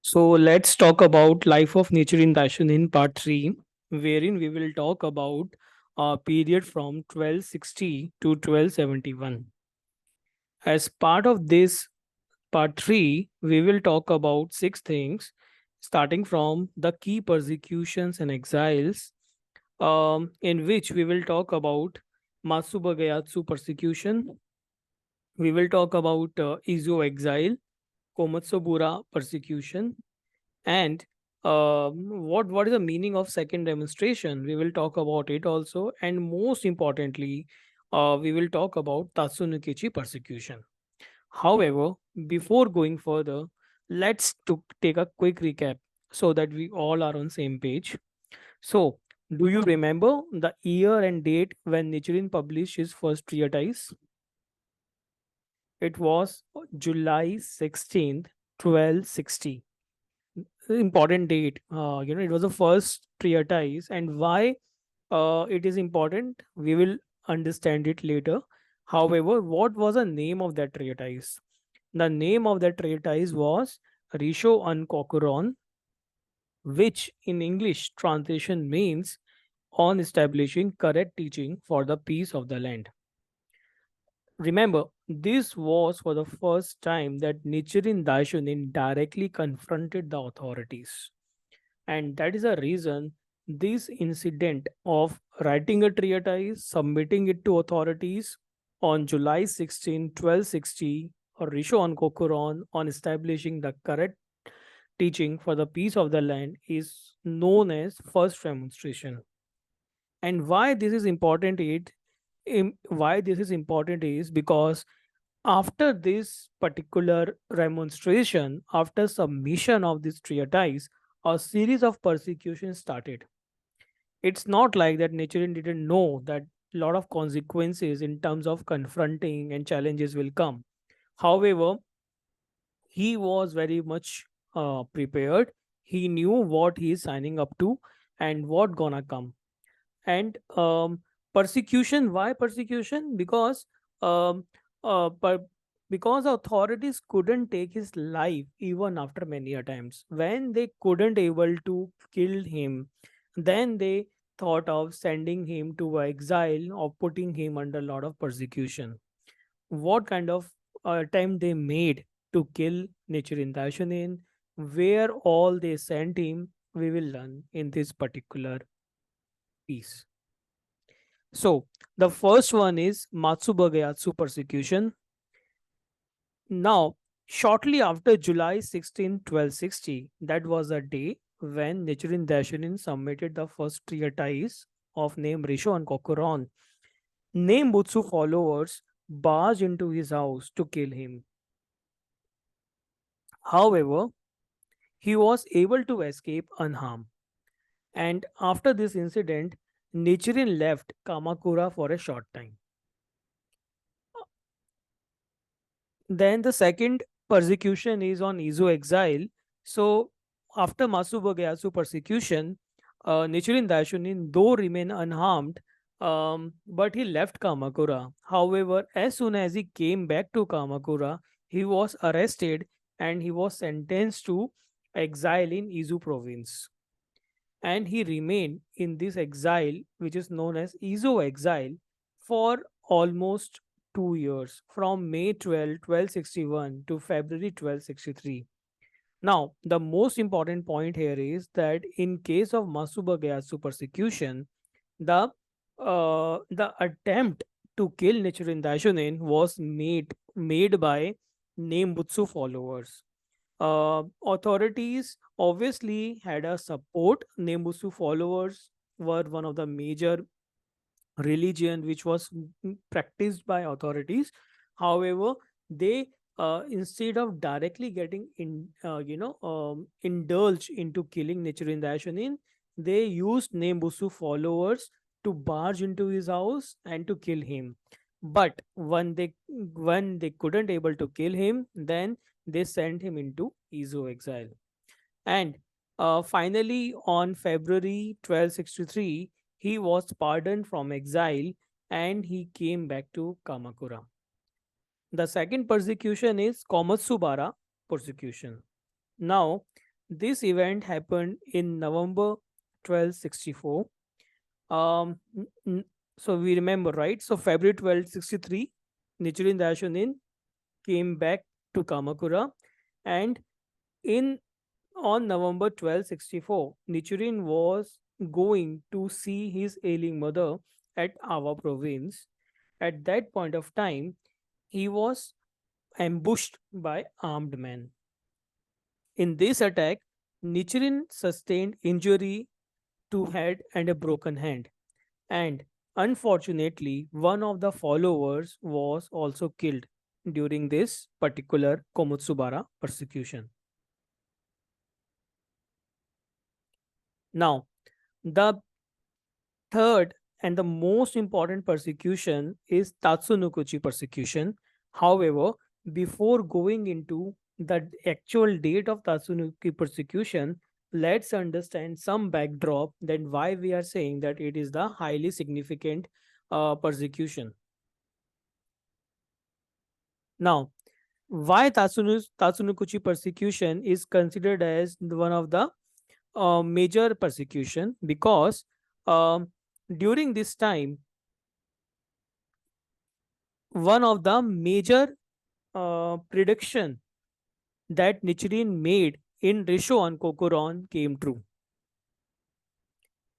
So let's talk about life of Nichiren Daishonin part 3, wherein we will talk about a period from 1260 to 1271. As part of this part 3, we will talk about six things, starting from the key persecutions and exiles, in which we will talk about Matsubagayatsu Persecution. We will talk about Izu Exile, Komatsubura Persecution, and what is the meaning of second demonstration? We will talk about it also, and most importantly, we will talk about Tatsunokichi persecution. However, before going further, take a quick recap so that we all are on same page. So, do you remember the year and date when Nichiren published his first treatise? It was July 16th, 1260. Important date. It was the first treatise, and why it is important, we will understand it later. However, what was the name of that treatise? The name of that treatise was Risho Kokuron, which in English translation means on establishing correct teaching for the peace of the land. Remember, this was for the first time that Nichiren Daishonin directly confronted the authorities. And that is the reason this incident of writing a treatise, submitting it to authorities on July 16, 1260, or Risho on Kokuron on establishing the correct teaching for the peace of the land is known as first demonstration. And why this is important is because after this particular remonstration, after submission of this treatise, a series of persecutions started. It's not like that Nichiren didn't know that a lot of consequences in terms of confronting and challenges will come. However, he was very much prepared. He knew what he is signing up to and what gonna come. And persecution, why persecution? Um, uh, per- because authorities couldn't take his life even after many attempts. When they couldn't able to kill him, then they thought of sending him to exile or putting him under a lot of persecution. What kind of attempt they made to kill Nichiren Daishonin, where all they sent him, we will learn in this particular piece. So the first one is Matsubagayatsu persecution. Now, shortly after July 16, 1260, that was a day when Nichiren Daishonin submitted the first treatise of name Risho and Kokuron. Nembutsu followers barged into his house to kill him. However, he was able to escape unharmed. And after this incident, Nichiren left Kamakura for a short time. Then the second persecution is on Izu Exile. So after Matsubagayatsu persecution, Nichiren Daishonin though remained unharmed, but he left Kamakura. However, as soon as he came back to Kamakura, he was arrested and he was sentenced to exile in Izu Province. And he remained in this exile, which is known as Izu Exile, for almost 2 years, from May 12, 1261 to February 1263. Now, the most important point here is that in case of Matsubagayatsu persecution, the attempt to kill Nichiren Daishonin was made by Nembutsu followers. Authorities obviously had a support. Nembutsu followers were one of the major religion which was practiced by authorities. However, they instead of directly getting indulged into killing Nichiren Daishonin, they used Nembutsu followers to barge into his house and to kill him. But when they couldn't able to kill him, then they sent him into Izu exile. And finally, on February 1263, he was pardoned from exile and he came back to Kamakura. The second persecution is Komatsubara persecution. Now, This event happened in November 1264. Um, n- n- so we remember, right? So February 1263, Nichiren Daishonin came back to Kamakura, and in on November 1264, Nichiren was going to see his ailing mother at Awa province. At that point of time, he was ambushed by armed men. In this attack, Nichiren sustained injury to head and a broken hand. And unfortunately, one of the followers was also killed during this particular Komutsubara persecution. Now, the third and the most important persecution is Tatsunokuchi persecution. However, before going into the actual date of Tatsunoki persecution, let's understand some backdrop that why we are saying that it is the highly significant persecution. Now, why Tatsunokuchi persecution is considered as one of the major persecution? Because during this time, one of the major prediction that Nichiren made in Risho on Kokuron came true.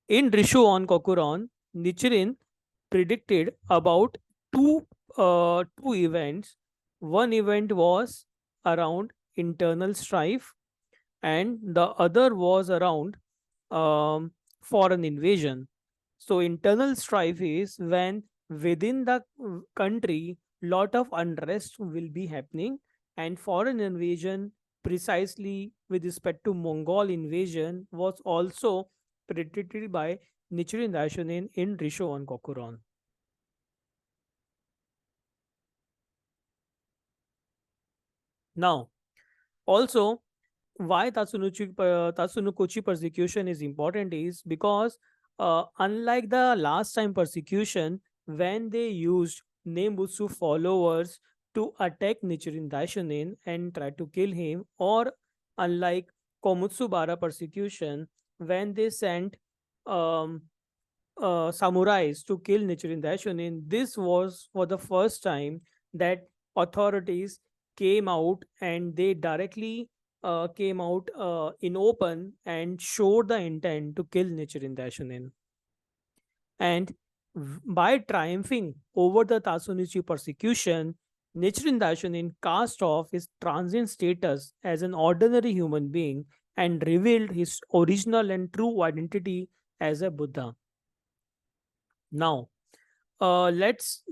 In Risho on Kokuron, Nichiren predicted about two events. One event was around internal strife, and the other was around um, foreign invasion. So internal strife is when within the country lot of unrest will be happening, and foreign invasion precisely with respect to Mongol invasion was also predicted by Nichiren Daishonin in Risho on Kokuron. Now, also why Tatsunokochi persecution is important is because unlike the last time persecution, when they used Nembutsu followers to attack Nichiren Daishonin and try to kill him, or unlike Komutsubara persecution, when they sent um, samurais to kill Nichiren Daishonin, this was for the first time that authorities came out and they directly came out in open and showed the intent to kill Nichiren Daishonin. And by triumphing over the Tatsunochi persecution, Nichiren Daishonin cast off his transient status as an ordinary human being and revealed his original and true identity as a Buddha. Now, let's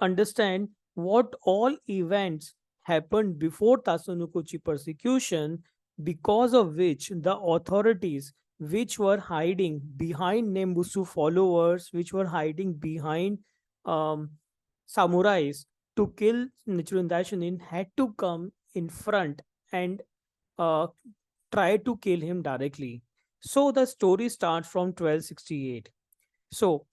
understand what all events happened before Tatsunokochi persecution, because of which the authorities which were hiding behind Nembutsu followers, which were hiding behind um, samurais to kill Nichiren Daishonin, had to come in front and uh, try to kill him directly. So the story starts from 1268. So,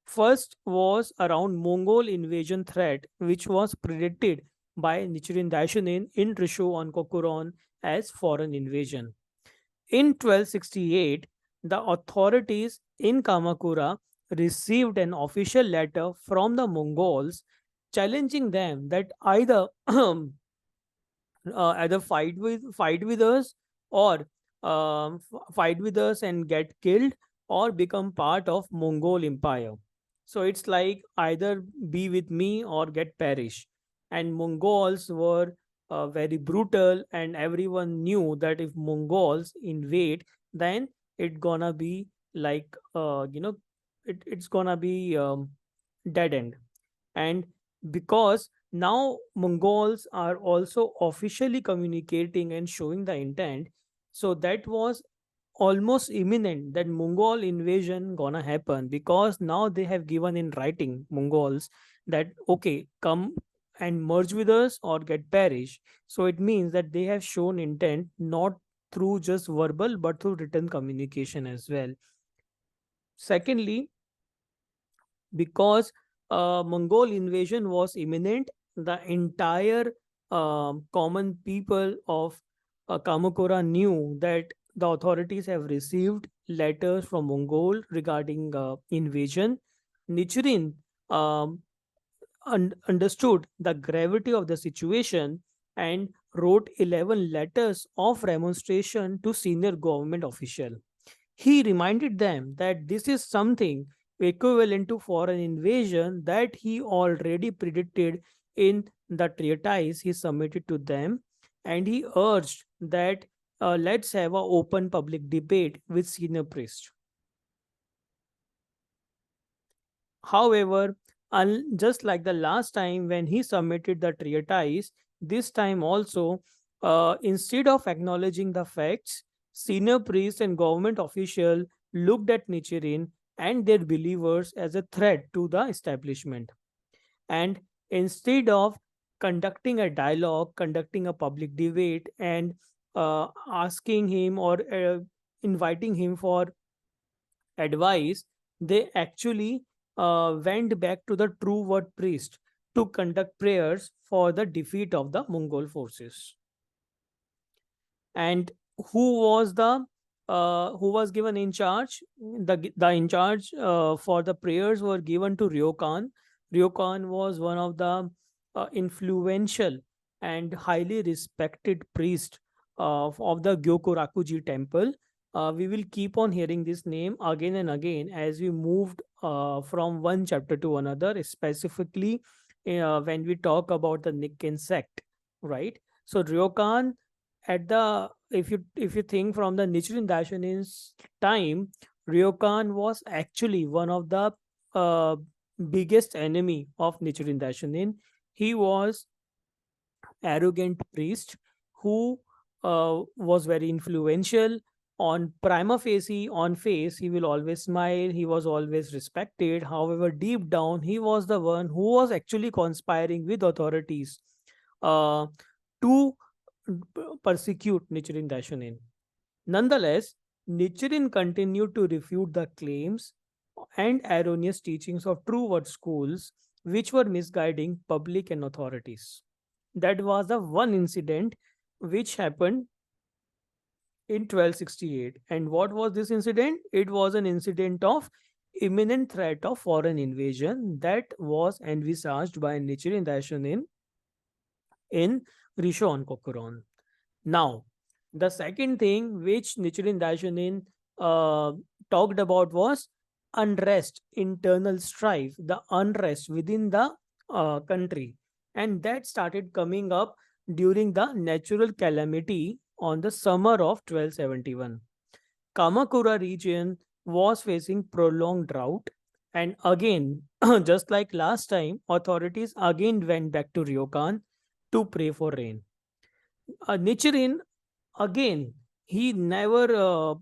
first was around Mongol invasion threat, which was predicted by Nichiren Daishonin in Risho on Kokuron as foreign invasion. In 1268, the authorities in Kamakura received an official letter from the Mongols challenging them that either either fight with us, or fight with us and get killed, or become part of Mongol Empire. So it's like either be with me or get perish. And Mongols were very brutal, and everyone knew that if Mongols invade, then it gonna be like it's gonna be dead end. And because now Mongols are also officially communicating and showing the intent, so that was almost imminent that Mongol invasion gonna happen, because now they have given in writing Mongols that okay, come and merge with us or get perish. So it means that they have shown intent not through just verbal but through written communication as well. Secondly, because Mongol invasion was imminent, the entire common people of Kamakura knew that the authorities have received letters from Mongol regarding invasion. Nichiren um, understood the gravity of the situation and wrote 11 letters of remonstration to senior government official. He reminded them that this is something equivalent to foreign invasion that he already predicted in the treatise he submitted to them, and he urged that let's have an open public debate with senior priests. However, just like the last time when he submitted the treatise, this time also, instead of acknowledging the facts, senior priests and government officials looked at Nichiren and their believers as a threat to the establishment. And instead of conducting a dialogue, conducting a public debate, and asking him or inviting him for advice, they actually went back to the true word priest to conduct prayers for the defeat of the Mongol forces. And who was given in charge? The in charge for the prayers were given to Ryokan. Ryokan was one of the influential and highly respected priest of the Gyokurakuji temple. We will keep on hearing this name again and again as we moved from one chapter to another, specifically when we talk about the Nikken sect, right? So Ryokan, at the if you think from the Nichiren Daishonin's time, Ryokan was actually one of the uh, biggest enemy of Nichiren Daishonin. He was arrogant priest who was very influential. On prima facie, on face, he will always smile. He was always respected. However, deep down, he was the one who was actually conspiring with authorities uh, to persecute Nichiren Daishonin. Nonetheless, Nichiren continued to refute the claims and erroneous teachings of true word schools, which were misguiding public and authorities. That was the one incident which happened in 1268. And what was this incident? It was an incident of imminent threat of foreign invasion that was envisaged by Nichiren Daishonin in Rishon Kokuron. Now, the second thing which Nichiren Daishonin uh, talked about was unrest, internal strife, the unrest within the country. And that started coming up during the natural calamity on the summer of 1271. Kamakura region was facing prolonged drought. And again, just like last time, authorities again went back to Ryokan to pray for rain. Nichiren, again, he never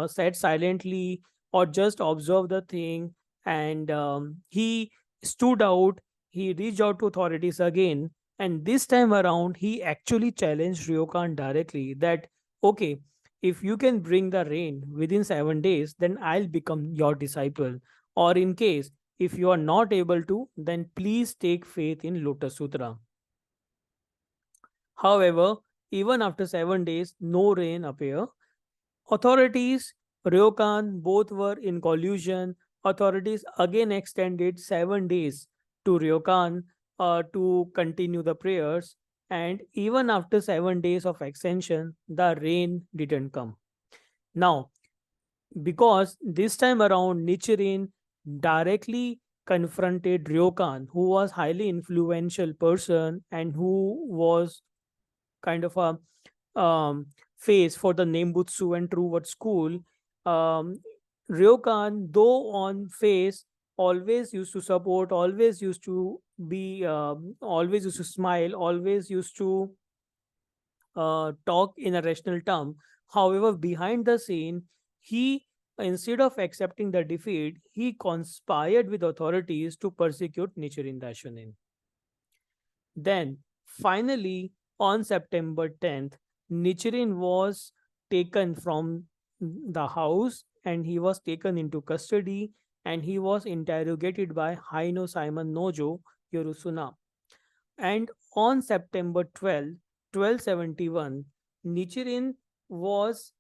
sat silently or just observed the thing, and he stood out. He reached out to authorities again, and this time around he actually challenged Ryokan directly that, okay, if you can bring the rain within 7 days, then I'll become your disciple, or in case if you are not able to, then please take faith in Lotus Sutra. However, even after 7 days, no rain appeared. Authorities, Ryokan, both were in collusion. Authorities again extended 7 days to Ryokan to continue the prayers. And even after 7 days of extension, the rain didn't come. Now, because this time around, Nichiren directly confronted Ryokan, who was highly influential person and who was kind of a face for the Nembutsu and True Word school. Um, Ryokan, though on face, always used to support, always used to be, always used to smile, always used to talk in a rational term. However, behind the scene, he, instead of accepting the defeat, he conspired with authorities to persecute Nichiren Daishonin. Then, finally, on September 10th, Nichiren was taken from the house and he was taken into custody and he was interrogated by Haino Simon Nojo Yorusuna. And on September 12, 1271, Nichiren was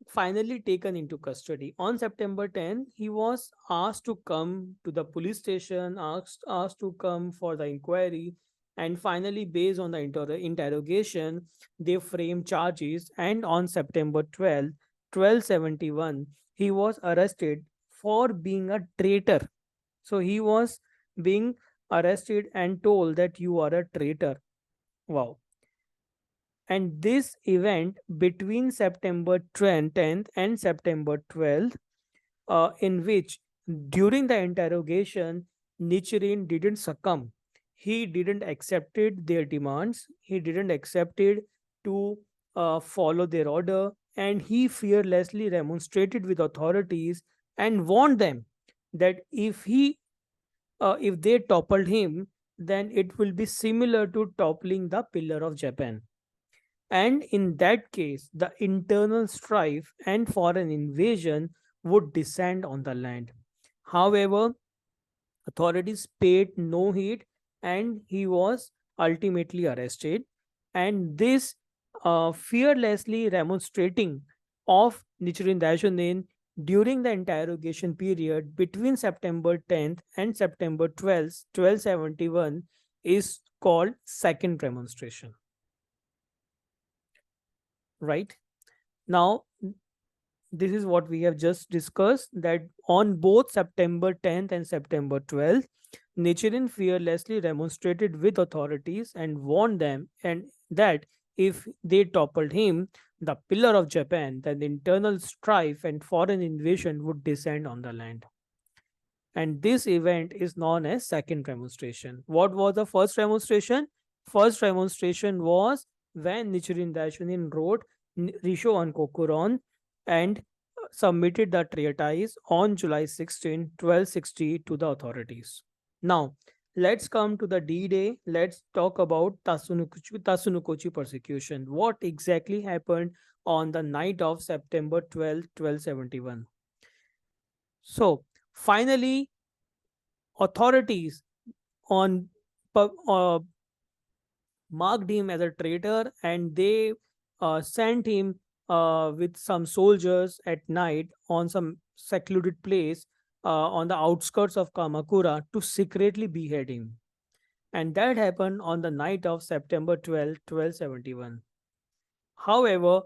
finally taken into custody. On September 10, he was asked to come to the police station, asked to come for the inquiry, and finally, based on the interrogation, they framed charges. And on September 12, 1271, he was arrested for being a traitor. So he was being arrested and told that you are a traitor. Wow. And this event between September 10th and September 12th, in which during the interrogation, Nichiren didn't succumb. He didn't accepted their demands. He didn't accepted to follow their order, and he fearlessly demonstrated with authorities and warned them that if they toppled him, then it will be similar to toppling the pillar of Japan. And in that case, the internal strife and foreign invasion would descend on the land. However, authorities paid no heed and he was ultimately arrested. And this fearlessly demonstrating of Nichiren Daishonin during the interrogation period between September 10th and September 12th, 1271 is called second demonstration. Right? Now, this is what we have just discussed, that on both September 10th and September 12th, Nichiren fearlessly demonstrated with authorities and warned them and that if they toppled him, the pillar of Japan, then the internal strife and foreign invasion would descend on the land. And this event is known as second demonstration. What was the first demonstration? First demonstration was when Nichiren Daishonin wrote Risho on Kokuron and submitted the treatise on July 16, 1260 to the authorities. Now, let's come to the D-Day. Let's talk about Tatsunokochi persecution. What exactly happened on the night of September 12, 1271? So, finally, authorities on marked him as a traitor and they sent him with some soldiers at night on some secluded place on the outskirts of Kamakura to secretly behead him. And that happened on the night of September 12, 1271. However,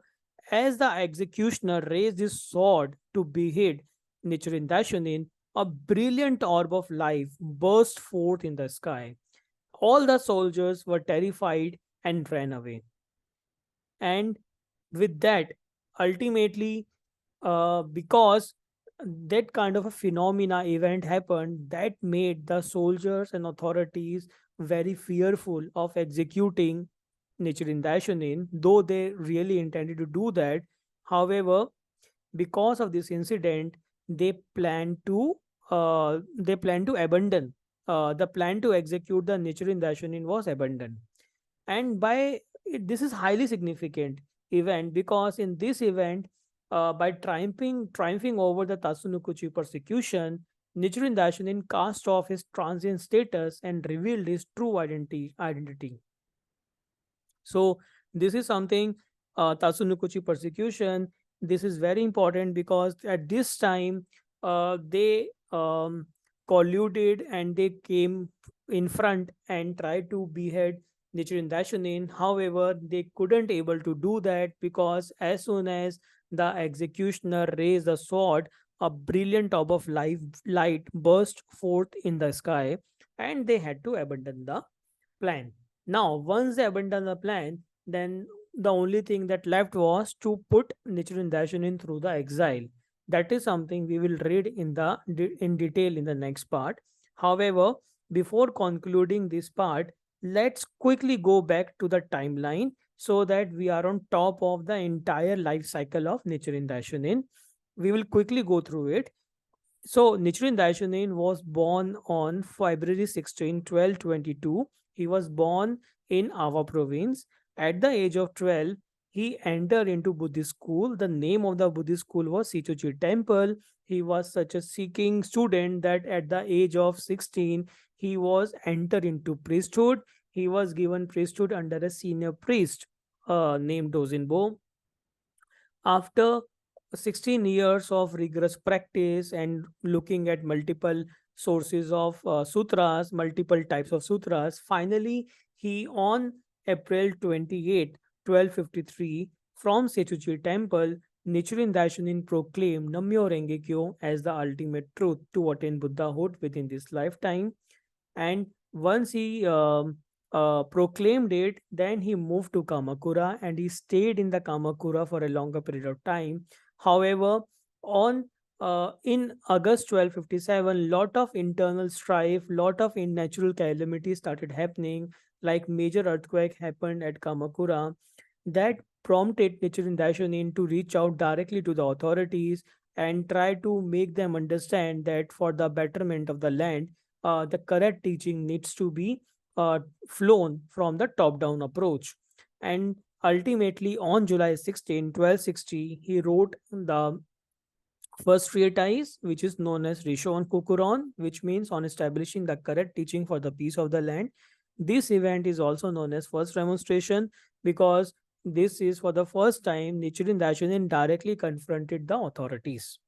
as the executioner raised his sword to behead Nichiren Daishonin, a brilliant orb of light burst forth in the sky. All the soldiers were terrified and ran away. And with that, ultimately, because that kind of a phenomena event happened, that made the soldiers and authorities very fearful of executing Nichiren Daishonin, though they really intended to do that. However, because of this incident, they plan to abandon. The plan to execute the Nichiren Daishonin was abandoned. And this is highly significant event because in this event, by triumphing over the Tatsunokochi persecution, Nichiren Daishonin cast off his transient status and revealed his true identity. So this is something, Tatsunokochi persecution. This is very important because at this time they colluded and they came in front and tried to behead Nichiren Daishonin. However, they couldn't able to do that because as soon as the executioner raised the sword, a brilliant orb of light burst forth in the sky, and they had to abandon the plan. Now, once they abandoned the plan, then the only thing that left was to put Nichiren Daishonin through the exile. That is something we will read in detail in the next part. However, before concluding this part, let's quickly go back to the timeline so that we are on top of the entire life cycle of Nichiren Daishonin. We will quickly go through it. So Nichiren Daishonin was born on February 16, 1222. He was born in Awa province. At the age of 12, he entered into Buddhist school. The name of the Buddhist school was Shichoji Temple. He was such a seeking student that at the age of 16, he was entered into priesthood. He was given priesthood under a senior priest named Dozinbo. After 16 years of rigorous practice and looking at multiple sources of sutras, multiple types of sutras, finally he on April 28, 1253, from Sechuchi temple, Nichiren Daishonin proclaimed Namyo Renge Kyo as the ultimate truth to attain Buddhahood within this lifetime. And once he proclaimed it, then he moved to Kamakura and he stayed in the Kamakura for a longer period of time. However, on in August 1257, lot of internal strife, lot of natural calamities started happening. Like major earthquake happened at Kamakura, that prompted Nichiren Daishonin to reach out directly to the authorities and try to make them understand that for the betterment of the land, the correct teaching needs to be uh, flown from the top down approach. And ultimately, on July 16, 1260, he wrote the first treatise, which is known as Rishon Kukuron, which means on establishing the correct teaching for the peace of the land. This event is also known as First Demonstration because this is for the first time Nichiren Daishonin directly confronted the authorities.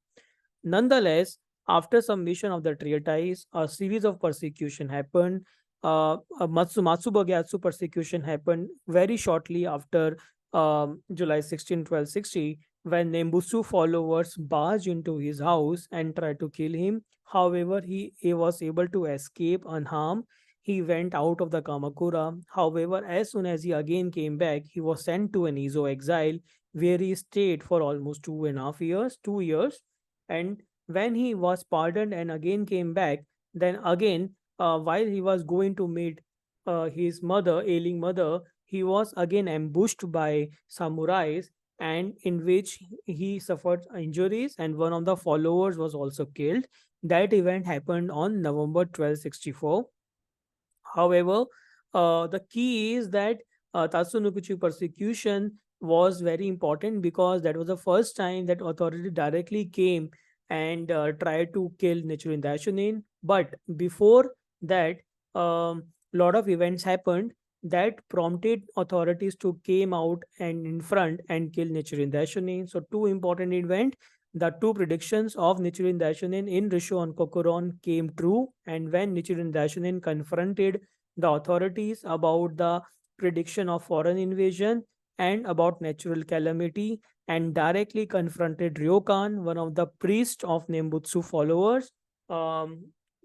Nonetheless, after submission of the treatise, a series of persecution happened. Matsubagayatsu persecution happened very shortly after July 16, 1260, when Nembutsu followers barged into his house and tried to kill him. However, he was able to escape unharmed. He went out of the Kamakura. However, as soon as he again came back, he was sent to an Izu Exile, where he stayed for almost 2.5 years, 2 years. And when he was pardoned and again came back, then again, while he was going to meet his mother, ailing mother, he was again ambushed by samurais, and in which he suffered injuries, and one of the followers was also killed. That event happened on November 1264. However, the key is that Tatsunokuchi persecution was very important because that was the first time that authority directly came and tried to kill Nichiren Daishonin. But before that, lot of events happened that prompted authorities to came out and in front and kill Nichiren Daishonin. So two important events, the two predictions of Nichiren Daishonin in Risho and Kokuron came true, and when Nichiren Daishonin confronted the authorities about the prediction of foreign invasion and about natural calamity and directly confronted Ryokan, one of the priests of Nembutsu followers.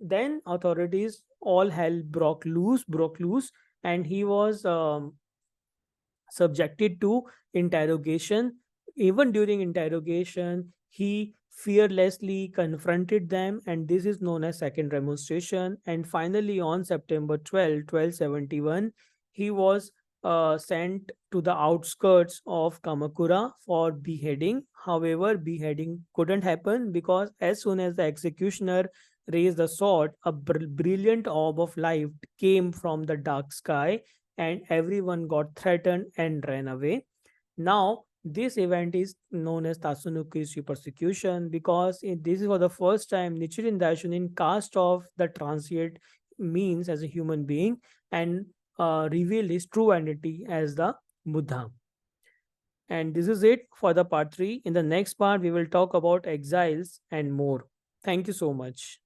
Then authorities all hell broke loose, and he was subjected to interrogation. Even during interrogation, he fearlessly confronted them, and this is known as second demonstration. And finally, on September 12, 1271, he was sent to the outskirts of Kamakura for beheading. However, beheading couldn't happen because as soon as the executioner raised the sword, a brilliant orb of light came from the dark sky and everyone got threatened and ran away. Now, this event is known as Tatsunokushi persecution because this is for the first time Nichiren Daishonin cast off the transient means as a human being and revealed his true identity as the Buddha. And this is it for the part 3. In the next part, we will talk about exiles and more. Thank you so much.